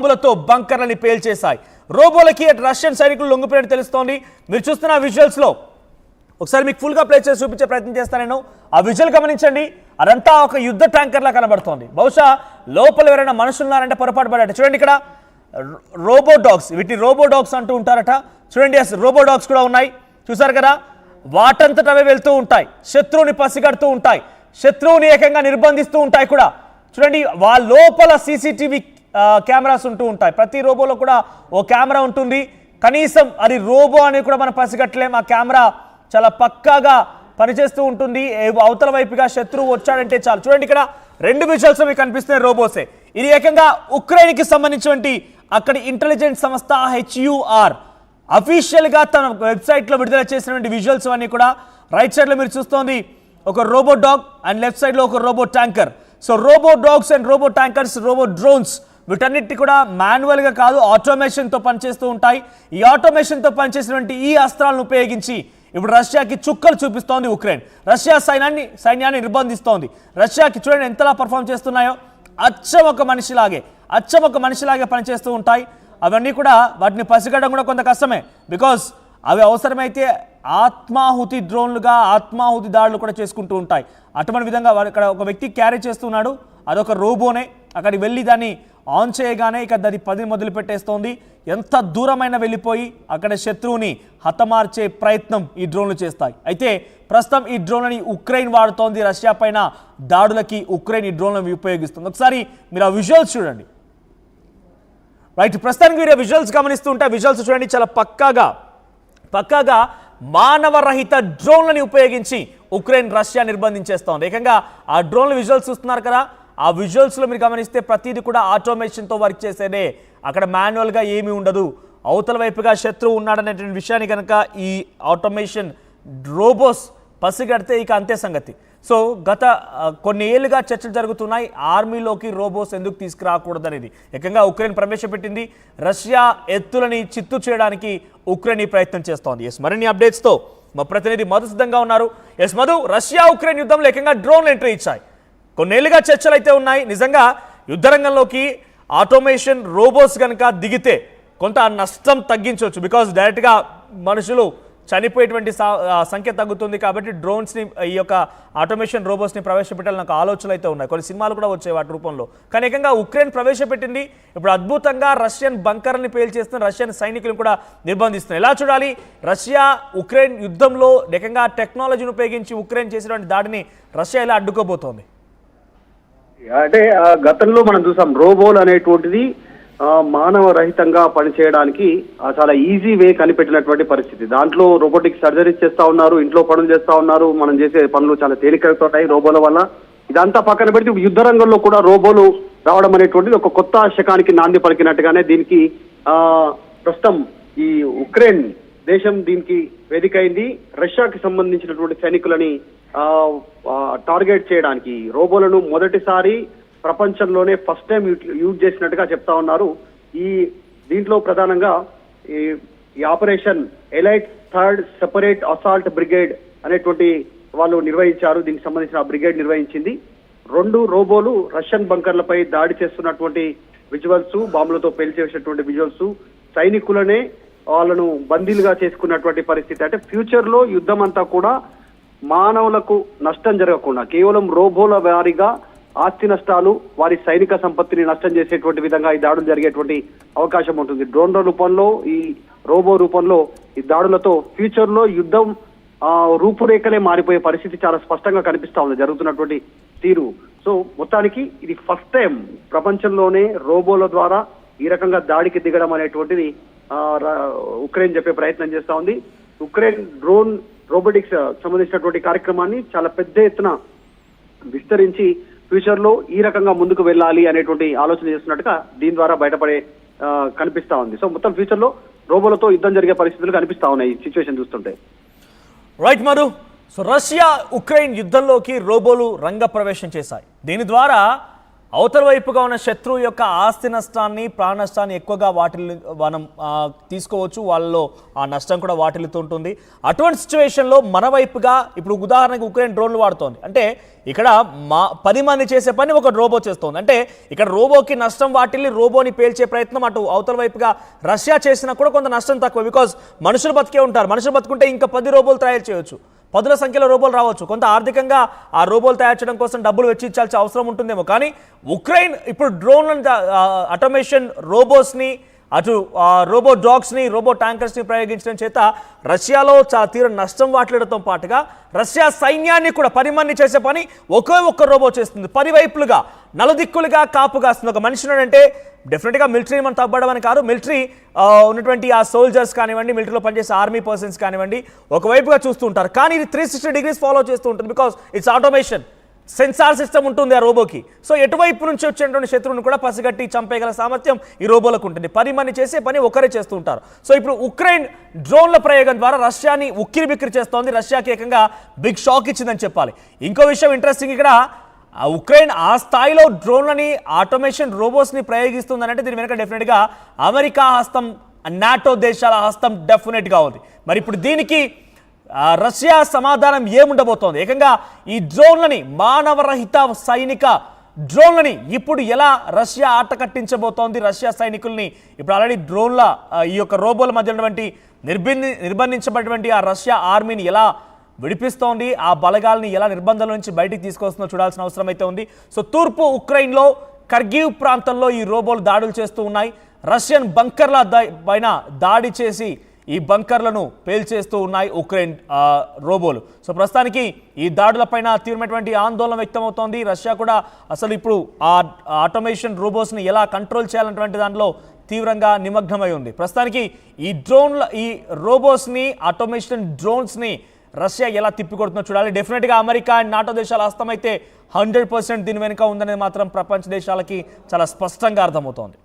బాంబులతో బంకర్లని పేల్చేశాయి. రోబోలకి Russian సైనికులు లొంగిపోయినట్టు తెలుస్తోంది. మీరు చూస్తున్న విజువల్స్ లో ఒకసారి మీకు ఫుల్ గా ప్లే చేసి చూపించే ప్రయత్నం చేస్తాను నేను. ఆ విజువల్ గమనించండి. అదంతా ఒక యుద్ధ ట్యాంకర్ లా కనబడుతోంది. బహుశా లోపల ఎవరైనా మనుషులు ఉన్నారంటే పొరపాటు పడ్డట. చూడండి ఇక్కడ రోబో డాగ్స్, వీటిని రోబో డాగ్స్ అంటూ ఉంటారట. చూడండి, రోబో డాగ్స్ కూడా ఉన్నాయి. చూసారు కదా, వాటంతట అవే వెళ్తూ ఉంటాయి, శత్రువుని పసిగడుతూ ఉంటాయి, శత్రువుని ఏకంగా నిర్బంధిస్తూ ఉంటాయి కూడా. చూడండి, వాళ్ళ లోపల సీసీటీవీ కెమెరాస్ ఉంటూ ఉంటాయి. ప్రతి రోబోలో కూడా ఓ కెమెరా ఉంటుంది. కనీసం అది రోబో అని కూడా మనం పసిగట్టలేం. ఆ కెమెరా చాలా పక్కాగా పనిచేస్తూ ఉంటుంది. అవతల వైపుగా శత్రువు వచ్చాడంటే చాలు. చూడండి, ఇక్కడ రెండు విజువల్స్ మీకు కనిపిస్తున్నాయి రోబోసే. ఇది ఏకంగా ఉక్రెయిన్కి సంబంధించినటువంటి అక్కడి ఇంటెలిజెన్స్ సంస్థ HUR అఫీషియల్గా తన వెబ్సైట్లో విడుదల చేసినటువంటి విజువల్స్ అన్నీ కూడా. రైట్ సైడ్లో మీరు చూస్తోంది ఒక రోబో డాగ్ అండ్ లెఫ్ట్ సైడ్లో ఒక robo tanker. So robo dogs and robo tankers, robo drones, వీటన్నిటి కూడా మాన్యువల్గా కాదు ఆటోమేషన్తో పనిచేస్తూ ఉంటాయి. ఈ ఆటోమేషన్తో పనిచేసినటువంటి ఈ అస్త్రాలను ఉపయోగించి ఇప్పుడు రష్యాకి చుక్కలు చూపిస్తోంది ఉక్రెయిన్. రష్యా సైన్యాన్ని నిర్బంధిస్తోంది. రష్యాకి చూడండి ఎంతలా పర్ఫామ్ చేస్తున్నాయో. అచ్చం ఒక మనిషిలాగే పనిచేస్తూ ఉంటాయి. అవన్నీ కూడా వాటిని పసిగట్టడం కూడా కొంత కష్టమే. బికాస్ అవి అవసరమైతే ఆత్మాహుతి డ్రోన్లుగా ఆత్మాహుతి దాడులు కూడా చేసుకుంటూ ఉంటాయి. అటువంటి విధంగా ఇక్కడ ఒక వ్యక్తి క్యారీ చేస్తున్నాడు, అదొక రోబోనే. అక్కడికి వెళ్ళి దాన్ని ఆన్ చేయగానే ఇక దాన్ని పది మొదలు పెట్టేస్తోంది. ఎంత దూరమైన వెళ్ళిపోయి అక్కడ శత్రువుని హతమార్చే ప్రయత్నం ఈ డ్రోన్లు చేస్తాయి. అయితే ప్రస్తుతం ఈ డ్రోన్లని ఉక్రెయిన్ వాడుతోంది. రష్యా పైన దాడులకి ఉక్రెయిన్ ఈ డ్రోన్లను ఉపయోగిస్తుంది. ఒకసారి మీరు ఆ విజువల్స్ చూడండి. రైట్, ప్రస్తుతానికి మీరు విజువల్స్ గమనిస్తూ ఉంటే విజువల్స్ చూడండి, చాలా పక్కాగా మానవరహిత డ్రోన్లని ఉపయోగించి ఉక్రెయిన్ రష్యా నిర్బంధించేస్తోంది. ఏకంగా ఆ డ్రోన్ల విజువల్స్ చూస్తున్నారు కదా, ఆ విజువల్స్లో మీరు గమనిస్తే ప్రతిదీ కూడా ఆటోమేషన్తో వర్క్ చేసేదే. అక్కడ మాన్యువల్గా ఏమీ ఉండదు. అవతల వైపుగా శత్రువు ఉన్నాడనేటువంటి విషయాన్ని కనుక ఈ ఆటోమేషన్ రోబోస్ పసిగడితే ఇక అంతే సంగతి. సో గత కొన్ని ఏళ్ళుగా చర్చలు జరుగుతున్నాయి, ఆర్మీలోకి రోబోస్ ఎందుకు తీసుకురాకూడదనేది. ఏకంగా ఉక్రెయిన్ ప్రవేశపెట్టింది. రష్యా ఎత్తులని చిత్తు చేయడానికి ఉక్రెయిన్ ఈ ప్రయత్నం చేస్తోంది. మరిన్ని అప్డేట్స్తో మా ప్రతినిధి మధు సిద్ధంగా ఉన్నారు. మధు, రష్యా ఉక్రెయిన్ యుద్ధంలో ఏకంగా డ్రోన్లు ఎంట్రీ ఇచ్చాయి. కొన్నేళ్లుగా చర్చలు అయితే ఉన్నాయి. నిజంగా యుద్ధరంగంలోకి ఆటోమేషన్ రోబోస్ కనుక దిగితే కొంత నష్టం తగ్గించవచ్చు. బికాజ్ డైరెక్ట్గా మనుషులు చనిపోయేటువంటి సంఖ్య తగ్గుతుంది. కాబట్టి డ్రోన్స్ని, ఈ యొక్క ఆటోమేషన్ రోబోట్స్ని ప్రవేశపెట్టాలని నాకు ఆలోచనలు అయితే ఉన్నాయి. కొన్ని సినిమాలు కూడా వచ్చాయి వాటి రూపంలో. కానీ ఏకంగా ఉక్రెయిన్ ప్రవేశపెట్టింది. ఇప్పుడు అద్భుతంగా రష్యన్ బంకర్ని పేల్చేస్తున్న రష్యన్ సైనికులను కూడా నిర్బంధిస్తున్నారు. ఎలా చూడాలి? రష్యా ఉక్రెయిన్ యుద్ధంలో ఏకంగా టెక్నాలజీని ఉపయోగించి ఉక్రెయిన్ చేసినటువంటి దాడిని రష్యా ఎలా అడ్డుకోబోతోంది? అంటే గతంలో మనం చూసాం రోబోలు అనేటువంటిది మానవ రహితంగా పనిచేయడానికి చాలా ఈజీ వే కనిపెట్టినటువంటి పరిస్థితి. దాంట్లో రోబోటిక్ సర్జరీస్ చేస్తా ఉన్నారు, ఇంట్లో పనులు చేస్తా ఉన్నారు. మనం చేసే పనులు చాలా తేలికవుతాయి రోబోల వల్ల. ఇదంతా పక్కన పెడితే యుద్ధ రంగంలో కూడా రోబోలు రావడం అనేటువంటిది ఒక కొత్త శకానికి నాంది పలికినట్టుగానే దీనికి ప్రస్తుతం ఈ ఉక్రెయిన్ దేశం దీనికి వేదిక అయింది. రష్యాకి సంబంధించినటువంటి సైనికులని టార్గెట్ చేయడానికి రోబోలను మొదటిసారి ప్రపంచంలోనే ఫస్ట్ టైం యూజ్ చేసినట్టుగా చెప్తా ఉన్నారు. దీంట్లో ప్రధానంగా ఈ operation elite third separate assault brigade అనేటువంటి వాళ్ళు నిర్వహించారు. దీనికి సంబంధించిన బ్రిగేడ్ నిర్వహించింది. 2 రోబోలు రష్యన్ బంకర్లపై దాడి చేస్తున్నటువంటి విజువల్స్, బాంబులతో పేల్చేసినటువంటి విజువల్స్, సైనికులనే వాళ్ళను బందీలుగా చేసుకున్నటువంటి పరిస్థితి. అంటే ఫ్యూచర్ లో యుద్ధం అంతా కూడా మానవులకు నష్టం జరగకుండా కేవలం రోబోల వారీగా ఆస్తి నష్టాలు, వారి సైనిక సంపత్తిని నష్టం చేసేటువంటి విధంగా ఈ దాడులు జరిగేటువంటి అవకాశం ఉంటుంది. డ్రోన్ల రూపంలో, ఈ రోబో రూపంలో ఈ దాడులతో ఫ్యూచర్ లో యుద్ధం రూపురేఖలే మారిపోయే పరిస్థితి చాలా స్పష్టంగా కనిపిస్తా ఉంది జరుగుతున్నటువంటి తీరు. సో మొత్తానికి ఇది ఫస్ట్ టైం ప్రపంచంలోనే రోబోల ద్వారా ఈ రకంగా దాడికి దిగడం అనేటువంటిది ఉక్రెయిన్ చెప్పే ప్రయత్నం చేస్తా ఉంది. ఉక్రెయిన్ డ్రోన్ రోబోటిక్స్ సంబంధించినటువంటి కార్యక్రమాన్ని చాలా పెద్ద ఎత్తున విస్తరించి ఫ్యూచర్ లో ఈ రకంగా ముందుకు వెళ్ళాలి అనేటువంటి ఆలోచన చేస్తున్నట్టుగా దీని ద్వారా బయటపడే కనిపిస్తా ఉంది. సో మొత్తం ఫ్యూచర్ లో రోబోలతో యుద్ధం జరిగే పరిస్థితులు కనిపిస్తా ఉన్నాయి ఈ సిచ్యువేషన్ చూస్తుంటే. Right Madhu. So Russia Ukraine యుద్ధంలోకి రోబోలు రంగ ప్రవేశం చేశాయి. దీని ద్వారా అవతల వైపుగా ఉన్న శత్రువు యొక్క ఆస్తి నష్టాన్ని ప్రాణ నష్టాన్ని ఎక్కువగా మనం తీసుకోవచ్చు, వాళ్ళలో ఆ నష్టం కూడా వాటిల్లుతుంటుంది. అటువంటి సిచ్యువేషన్లో మన వైపుగా ఇప్పుడు ఉదాహరణకు ఉక్రెయిన్ డ్రోన్లు వాడుతోంది అంటే ఇక్కడ 10 మంది చేసే పని ఒక రోబో చేస్తోంది. అంటే ఇక్కడ రోబోకి నష్టం వాటిల్లి రోబోని పేల్చే ప్రయత్నం అటు అవతల వైపుగా రష్యా చేసినా కూడా కొంత నష్టం తక్కువ. బికాజ్ మనుషులు బతికే ఉంటారు, మనుషులు బతుకుంటే ఇంకా 10 రోబోలు తయారు చేయొచ్చు, 10ల సంఖ్యలో రోబోలు రావచ్చు. కొంత ఆర్థికంగా ఆ రోబోలు తయారు చేయడం కోసం డబ్బులు వెచ్చించాల్సిన అవసరం ఉంటుందేమో. కానీ ఉక్రెయిన్ ఇప్పుడు డ్రోన్లను ఆటోమేషన్ రోబోస్ని అటు రోబో డాగ్స్ని రోబో ట్యాంకర్స్ని ప్రయోగించడం చేత రష్యాలో చాలా తీవ్ర నష్టం వాటిల్లడంతో పాటుగా రష్యా సైన్యాన్ని కూడా 10 మంది చేసే పని ఒక్క రోబో చేస్తుంది. 10 వైపులుగా నలుదిక్కులుగా కాపుగాస్తుంది. ఒక మనిషి ఉన్నాడంటే డెఫినెట్గా మిలిటరీ మనం తగ్గడం కాదు, మిలిటరీ ఉన్నటువంటి ఆ సోల్జర్స్ కానివ్వండి, మిలిటరీలో పనిచేసే ఆర్మీ పర్సన్స్ కానివ్వండి ఒకవైపుగా చూస్తూ ఉంటారు. కానీ ఇది 360 డిగ్రీస్ ఫాలో చేస్తూ ఉంటుంది. Because it's automation, sensor system ఉంటుంది ఆ రోబోకి. సో ఎటువైపు నుంచి వచ్చేటువంటి శత్రువుని కూడా పసిగట్టి చంపేయగల సామర్థ్యం ఈ రోబోలకు ఉంటుంది. 10 మంది చేసే పని ఒకరే చేస్తూ ఉంటారు. సో ఇప్పుడు ఉక్రెయిన్ డ్రోన్ల ప్రయోగం ద్వారా రష్యాని ఉక్కిరి బిక్కిరి చేస్తోంది. రష్యాకి ఏకంగా బిగ్ షాక్ ఇచ్చిందని చెప్పాలి. ఇంకో విషయం ఇంట్రెస్టింగ్, ఇక్కడ ఉక్రెయిన్ ఆ స్థాయిలో డ్రోన్లని ఆటోమేషన్ రోబోస్ని ప్రయోగిస్తుందని అంటే దీని వెనక డెఫినెట్గా అమెరికా హస్తం, నాటో దేశాల హస్తం డెఫినెట్గా ఉంది. మరి ఇప్పుడు దీనికి రష్యా సమాధానం ఏముండబోతోంది? ఏకంగా ఈ డ్రోన్లని మానవరహిత సైనిక డ్రోన్లని ఇప్పుడు ఎలా రష్యా ఆట కట్టించబోతోంది? రష్యా సైనికుల్ని ఇప్పుడు ఆల్రెడీ డ్రోన్ల ఈ యొక్క రోబోల మధ్య ఉన్నటువంటి నిర్బంధించబడినటువంటి ఆ రష్యా ఆర్మీని ఎలా విడిపిస్తోంది, ఆ బలగాల్ని ఎలా నిర్బంధాల నుంచి బయటికి తీసుకొస్తుందో చూడాల్సిన అవసరం అయితే ఉంది. సో తూర్పు ఉక్రెయిన్లో కర్గివ్ ప్రాంతంలో ఈ రోబోలు దాడులు చేస్తూ ఉన్నాయి. రష్యన్ బంకర్ల పైన దాడి చేసి ఈ బంకర్లను పేల్చేస్తూ ఉన్నాయి ఉక్రెయిన్ రోబోలు. సో ప్రస్తుతానికి ఈ దాడులపైన తీవ్రమైనటువంటి ఆందోళన వ్యక్తమవుతోంది. రష్యా కూడా అసలు ఇప్పుడు ఆ ఆటోమేషన్ రోబోస్ని ఎలా కంట్రోల్ చేయాలన్నటువంటి దాంట్లో తీవ్రంగా నిమగ్నమై ఉంది. ప్రస్తుతానికి ఈ రోబోస్ని ఆటోమేషన్ డ్రోన్స్ని రష్యా ఎలా తిప్పికొడుతుందో చూడాలి. డెఫినెట్గా అమెరికా అండ్ నాటో దేశాల హస్తం అయితే 100% దీని వెనుక ఉందనేది మాత్రం ప్రపంచ దేశాలకి చాలా స్పష్టంగా అర్థమవుతోంది.